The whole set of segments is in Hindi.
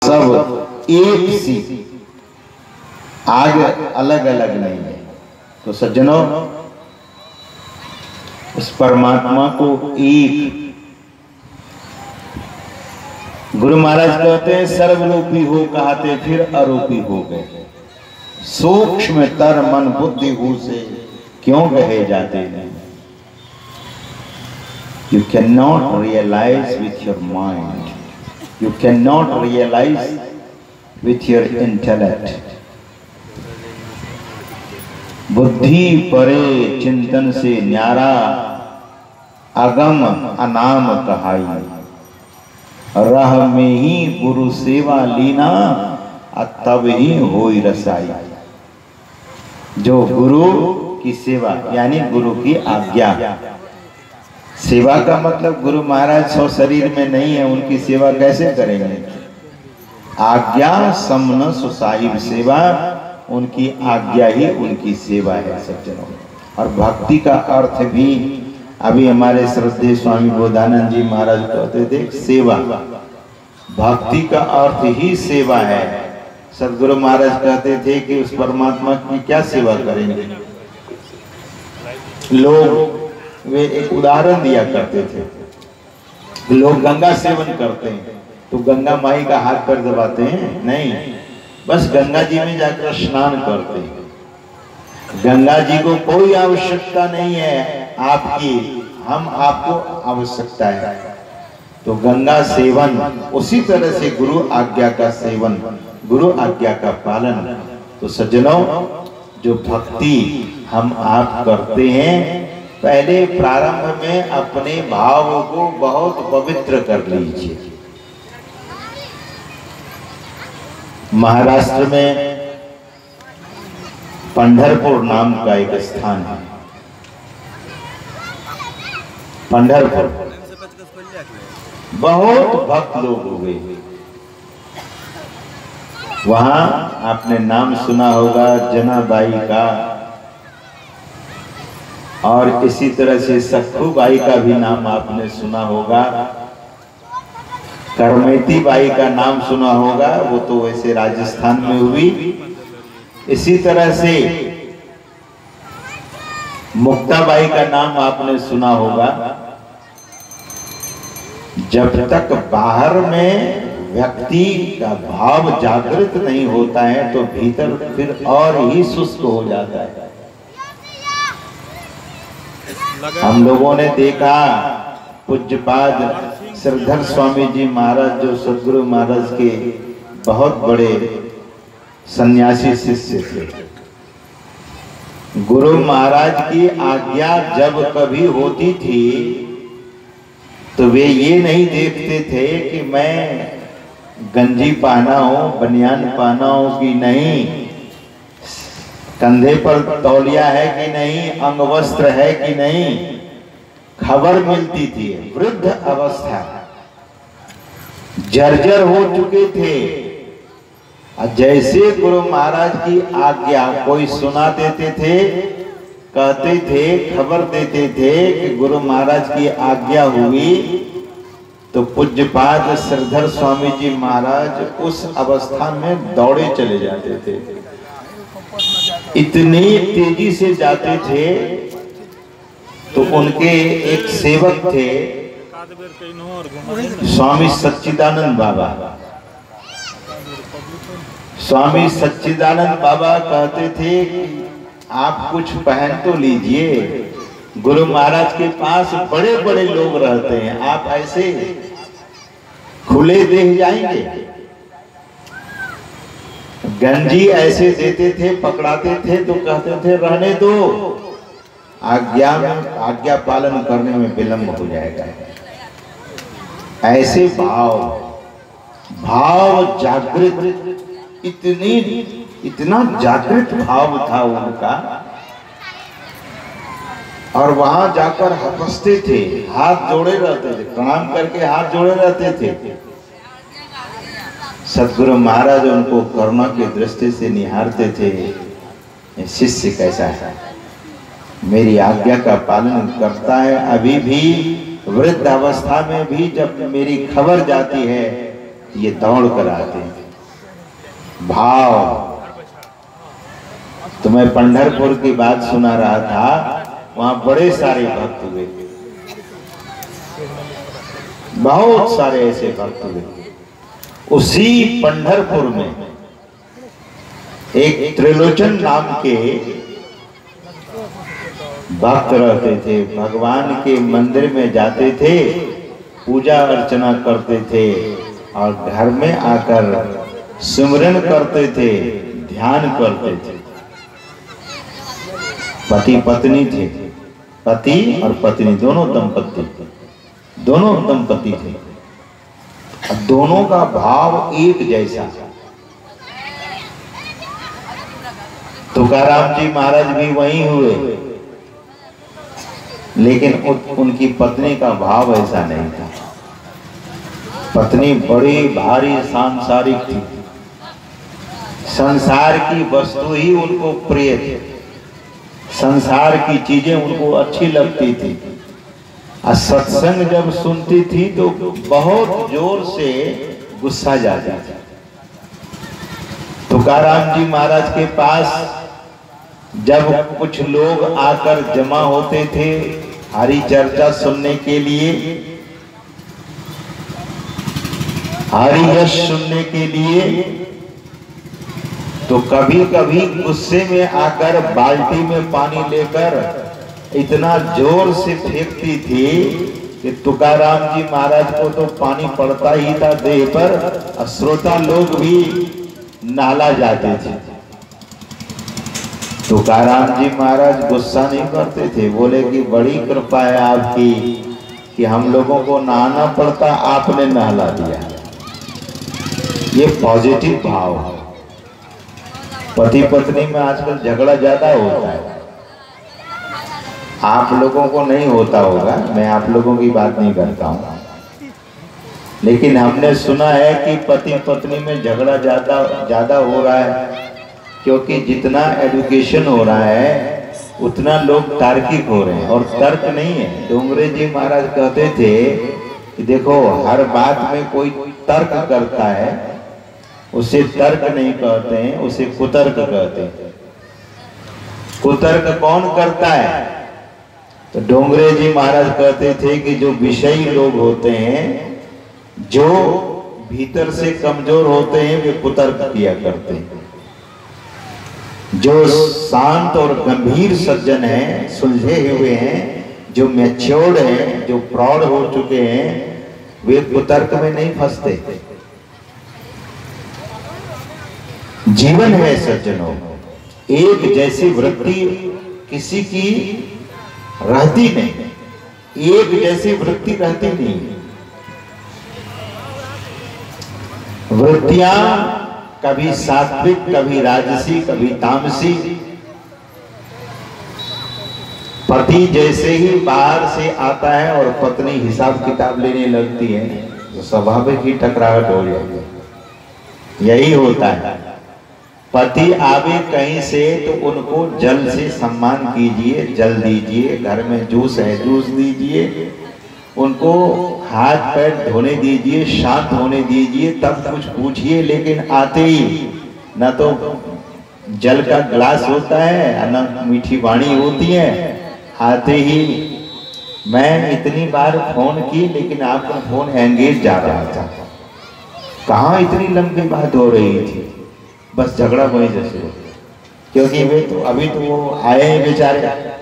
सब एक सी, आग अलग अलग नहीं है। तो सज्जनों, उस परमात्मा को एक गुरु महाराज कहते हैं सर्वरूपी हो कहते फिर अरूपी हो गए। सूक्ष्म तर मन बुद्धि हो से क्यों कहे जाते हैं? You cannot realize with your mind. You cannot realize with your intellect. बुद्धि परे चिंतन से न्यारा, अगम अनाम कहाई। रह में ही गुरु सेवा लीना, तब ही होई रसाई। जो गुरु की सेवा यानी गुरु की आज्ञा, सेवा का मतलब गुरु महाराज सौ शरीर में नहीं है, उनकी सेवा कैसे करेंगे? आज्ञा समन सुसाहिब सेवा, उनकी आज्ञा ही उनकी सेवा है सज्जनों। और भक्ति का अर्थ भी अभी हमारे श्रद्धेय स्वामी बोधानंद जी महाराज कहते थे, सेवा, भक्ति का अर्थ ही सेवा है। सदगुरु महाराज कहते थे कि उस परमात्मा की क्या सेवा करेंगे। लोग वे एक उदाहरण दिया करते थे, लोग गंगा सेवन करते हैं तो गंगा माई का हाथ पैर दबाते हैं? नहीं, बस गंगा जी में जाकर स्नान करते हैं। गंगा जी को कोई आवश्यकता नहीं है आपकी, हम आपको आवश्यकता है। तो गंगा सेवन, उसी तरह से गुरु आज्ञा का सेवन, गुरु आज्ञा का पालन। तो सज्जनों, जो भक्ति हम आप करते हैं, पहले प्रारंभ में अपने भाव को बहुत पवित्र कर लीजिए। महाराष्ट्र में पंढरपुर नाम का एक स्थान है, पंढरपुर, बहुत भक्त लोग हुए वहां। आपने नाम सुना होगा जनाबाई का, और इसी तरह से सखू बाई का भी नाम आपने सुना होगा, करमेती बाई का नाम सुना होगा, वो तो वैसे राजस्थान में हुई। इसी तरह से मुक्ताबाई का नाम आपने सुना होगा। जब तक बाहर में व्यक्ति का भाव जागृत नहीं होता है तो भीतर फिर और ही शुष्क हो जाता है। हम लोगों ने देखा पूज्यपाद श्रीधर स्वामी जी महाराज, जो सदगुरु महाराज के बहुत बड़े सन्यासी शिष्य थे, गुरु महाराज की आज्ञा जब कभी होती थी तो वे ये नहीं देखते थे कि मैं गंजी पहना हूं, बनियान पहना हूं कि नहीं, कंधे पर तौलिया है कि नहीं, अंगवस्त्र है कि नहीं, खबर मिलती थी। वृद्ध अवस्था, जर्जर हो चुके थे। जैसे गुरु महाराज की आज्ञा कोई सुना देते थे, कहते थे, खबर देते थे कि गुरु महाराज की आज्ञा हुई, तो पूज्यपाद श्रीधर स्वामी जी महाराज उस अवस्था में दौड़े चले जाते थे। इतनी तेजी से जाते थे तो उनके एक सेवक थे स्वामी सच्चिदानंद बाबा। स्वामी सच्चिदानंद बाबा कहते थे कि आप कुछ पहन तो लीजिए, गुरु महाराज के पास बड़े बड़े लोग रहते हैं, आप ऐसे खुले देह जाएंगे? गंजी ऐसे देते थे, पकड़ाते थे तो कहते थे रहने दो, आज्ञा पालन करने में विलंब हो जाएगा। ऐसे भाव जागृत, इतना जागृत भाव था उनका। और वहां जाकर हंसते थे, हाथ जोड़े रहते थे, प्रणाम करके हाथ जोड़े रहते थे। सदगुरु महाराज उनको करुणा की दृष्टि से निहारते थे, शिष्य कैसा है, मेरी आज्ञा का पालन करता है। अभी भी वृद्ध अवस्था में भी जब मेरी खबर जाती है ये दौड़ कर आते हैं। भाव। तो मैं पंढरपुर की बात सुना रहा था, वहां बड़े सारे भक्त हुए, बहुत सारे ऐसे भक्त हुए। उसी पंढरपुर में एक त्रिलोचन नाम के भक्त रहते थे। भगवान के मंदिर में जाते थे, पूजा अर्चना करते थे और घर में आकर सिमरन करते थे, ध्यान करते थे। पति पत्नी थे, पति और पत्नी दोनों दंपति थे। दोनों का भाव एक जैसा। तुकाराम जी महाराज भी वहीं हुए, लेकिन उनकी पत्नी का भाव ऐसा नहीं था। पत्नी बड़ी भारी सांसारिक थी, संसार की वस्तु ही उनको प्रिय थी, संसार की चीजें उनको अच्छी लगती थी। और सत्संग जब सुनती थी तो बहुत जोर से गुस्सा जाता था। तुकाराम जी महाराज के पास जब कुछ लोग आकर जमा होते थे हरि चर्चा सुनने के लिए, हरि यश सुनने के लिए, तो कभी कभी गुस्से में आकर बाल्टी में पानी लेकर इतना जोर से फेंकती थी कि तुकाराम जी महाराज को तो पानी पड़ता ही था देह पर, और श्रोता लोग भी नाला जाते थे। तुकाराम जी महाराज गुस्सा नहीं करते थे, बोले कि बड़ी कृपा है आपकी कि हम लोगों को नहाना पड़ता, आपने नहला दिया। ये पॉजिटिव भाव है। पति पत्नी में आजकल झगड़ा ज्यादा होता है, आप लोगों को नहीं होता होगा, मैं आप लोगों की बात नहीं करता हूँ, लेकिन हमने सुना है कि पति पत्नी में झगड़ा ज्यादा हो रहा है, क्योंकि जितना एजुकेशन हो रहा है उतना लोग तार्किक हो रहे हैं, और तर्क नहीं है। डोंगरे जी महाराज कहते थे कि देखो, हर बात में कोई तर्क करता है, उसे तर्क नहीं कहते हैं, उसे कुतर्क कहते हैं। कुतर्क कौन करता है? तो डोंगरे जी महाराज कहते थे कि जो विषयी लोग होते हैं, जो भीतर से कमजोर होते हैं, वे कुतर्क किया करते हैं। जो शांत और गंभीर सज्जन हैं, सुलझे हुए हैं, जो मैच्योर्ड हैं, जो प्रौढ़ हो चुके हैं, वे कुतर्क में नहीं फंसते। जीवन है सज्जनों, एक जैसी वृत्ति किसी की रहती नहीं, एक जैसी वृत्ति रहती नहीं। वृत्तियां कभी सात्विक, कभी राजसी, कभी तामसी। पति जैसे ही बाहर से आता है और पत्नी हिसाब किताब लेने लगती है, तो स्वाभाविक ही टकराहट हो जाती है। यही होता है। पति आवे कहीं से तो उनको जल से सम्मान कीजिए, जल दीजिए, घर में जूस है जूस दीजिए, उनको हाथ पैर धोने दीजिए, शांत होने दीजिए, तब कुछ पूछिए। लेकिन आते ही न तो जल का गिलास होता है, न मीठी वाणी होती है। आते ही मैं इतनी बार फोन की, लेकिन आपका फोन एंगेज जा रहा था। कहाँ इतनी लंबी बात हो रही थी, बस झगड़ा वही जैसे हो, क्योंकि वे तो अभी तो वो आए हैं बेचारे।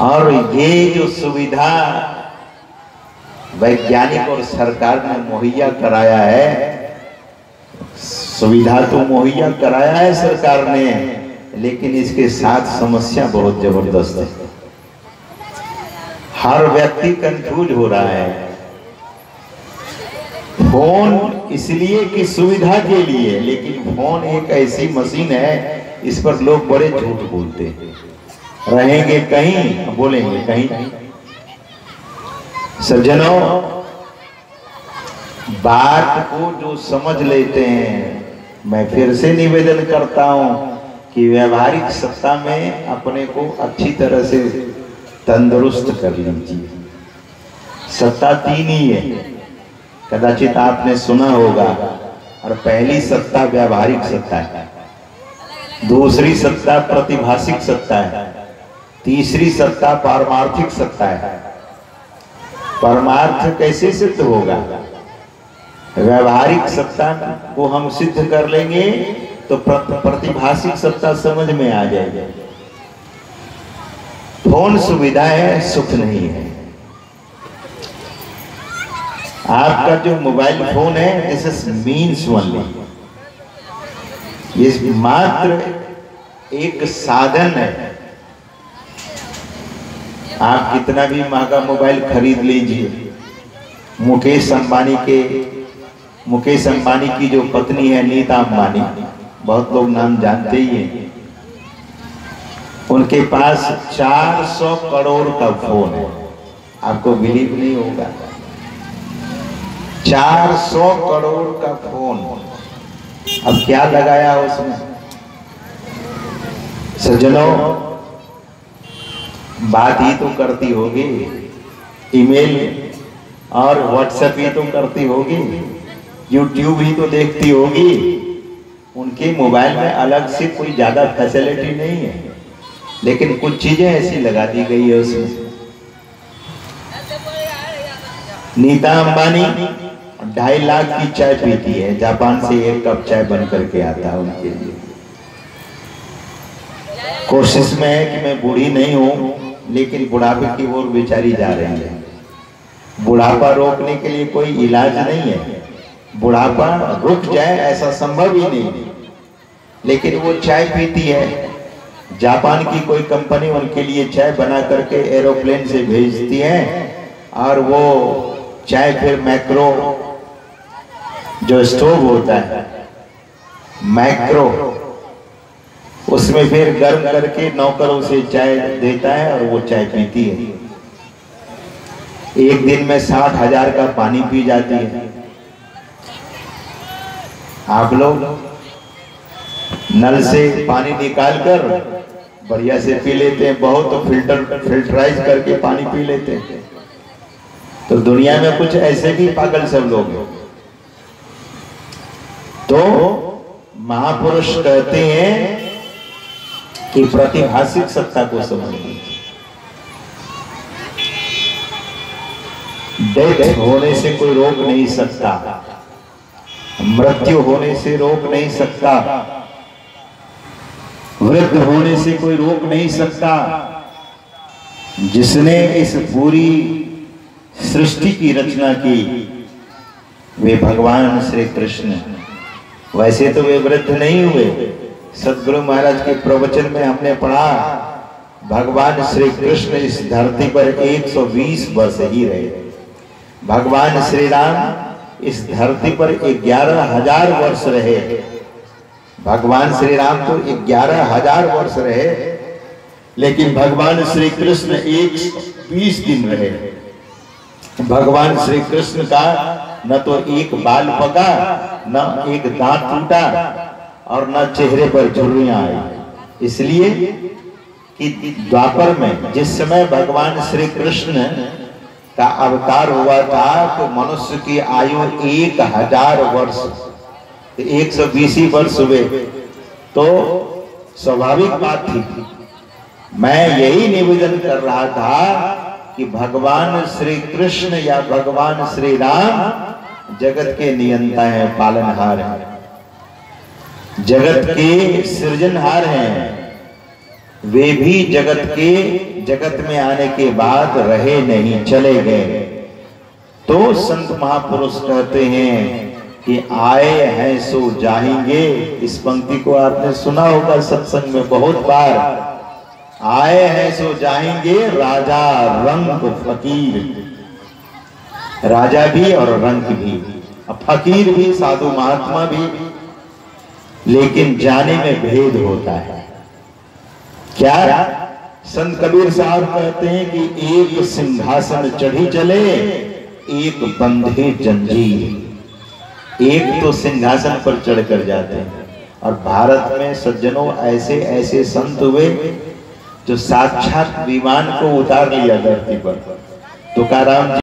और ये जो सुविधा वैज्ञानिक और सरकार ने मुहैया कराया है, सुविधा तो मुहैया कराया है सरकार ने, लेकिन इसके साथ समस्या बहुत जबरदस्त है। हर व्यक्ति कंफ्यूज हो रहा है। फोन इसलिए कि सुविधा के लिए, लेकिन फोन एक ऐसी मशीन है, इस पर लोग बड़े झूठ बोलते हैं। रहेंगे कहीं, बोलेंगे कहीं। सज्जनों, बात को जो समझ लेते हैं, मैं फिर से निवेदन करता हूं कि व्यवहारिक सत्ता में अपने को अच्छी तरह से तंदुरुस्त कर लीजिए। सत्ता तीन ही है, कदाचित आपने सुना होगा। और पहली सत्ता व्यावहारिक सत्ता है, दूसरी सत्ता प्रतिभाषिक सत्ता है, तीसरी सत्ता पारमार्थिक सत्ता है। परमार्थ कैसे सिद्ध होगा? व्यावहारिक सत्ता को हम सिद्ध कर लेंगे तो प्रतिभाषिक सत्ता समझ में आ जाएगी। फोन सुविधा है, सुख नहीं है। आपका जो मोबाइल फोन है, दिस इज मीन्स ओनली, ये मात्र एक साधन है। आप कितना भी महंगा मोबाइल खरीद लीजिए, मुकेश अंबानी की जो पत्नी है नीता अंबानी, बहुत लोग नाम जानते ही हैं, उनके पास 400 करोड़ का फोन है। आपको बिलीव नहीं होगा, 400 करोड़ का फोन। अब क्या लगाया उसमें? सज्जनों, बात ही तो करती होगी, ईमेल और व्हाट्सएप ही तो करती होगी, यूट्यूब ही तो देखती होगी। उनके मोबाइल में अलग से कोई ज्यादा फैसिलिटी नहीं है, लेकिन कुछ चीजें ऐसी लगा दी गई है उसमें। नीता अंबानी 2.5 लाख की चाय पीती है, जापान से 1 कप चाय बन करके आता है उनके लिए। कोशिश में है कि मैं बूढ़ी नहीं हूं, लेकिन बुढ़ापे की ओर बेचारी जा रही है। बुढ़ापा रोकने के लिए कोई इलाज नहीं है, बुढ़ापा रुक जाए ऐसा संभव ही नहीं, लेकिन वो चाय पीती है। जापान की कोई कंपनी उनके लिए चाय बना करके एरोप्लेन से भेजती है, और वो चाय फिर मैक्रो जो स्टोव होता है, मैक्रो, उसमें फिर गर्म करके नौकरों से चाय देता है और वो चाय पीती है। एक दिन में 60,000 का पानी पी जाती है। आप लोग नल से पानी निकालकर बढ़िया से पी लेते हैं, बहुत फिल्टराइज करके पानी पी लेते हैं। तो दुनिया में कुछ ऐसे भी पागल सब लोग हैं। तो महापुरुष कहते हैं कि प्रतिभाषिक सत्ता को समझिए। डेथ होने से कोई रोक नहीं सकता, मृत्यु होने से रोक नहीं सकता, वृद्ध होने से कोई रोक नहीं सकता। जिसने इस पूरी सृष्टि की रचना की वे भगवान श्री कृष्ण। वैसे तो वे वृद्ध नहीं हुए। सदगुरु महाराज के प्रवचन में हमने पढ़ा, भगवान श्री कृष्ण इस धरती पर 120 वर्ष ही रहे। भगवान श्री राम इस धरती पर 11,000 वर्ष रहे। भगवान श्री राम तो 11,000 वर्ष रहे, लेकिन भगवान श्री कृष्ण 120 दिन रहे। भगवान श्री कृष्ण का न तो एक बाल पका, न एक दांत टूटा, और न चेहरे पर झुर्रियां आई। इसलिए कि द्वापर में जिस समय भगवान श्री कृष्ण का अवतार हुआ था, तो मनुष्य की आयु 1,000 वर्ष, 120 वर्ष हुए। तो स्वाभाविक बात थी। मैं यही निवेदन कर रहा था कि भगवान श्री कृष्ण या भगवान श्री राम जगत के नियंता हैं, पालनहार हैं, जगत के सृजनहार हैं। वे भी जगत में आने के बाद रहे नहीं, चले गए। तो संत महापुरुष कहते हैं कि आए हैं सो जाएंगे। इस पंक्ति को आपने सुना होगा सत्संग में बहुत बार। आए हैं सो जाएंगे, राजा रंक फकीर, राजा भी और रंक भी, फकीर भी, साधु महात्मा भी, लेकिन जाने में भेद होता है। क्या संत कबीर साहब कहते हैं कि एक सिंहासन चढ़ी चले, एक बंधे जंजीर। एक तो सिंहासन पर चढ़कर जाते हैं, और भारत में सज्जनों ऐसे ऐसे संत हुए जो साक्षात विमान को उतार लिया धरती पर। तुकाराम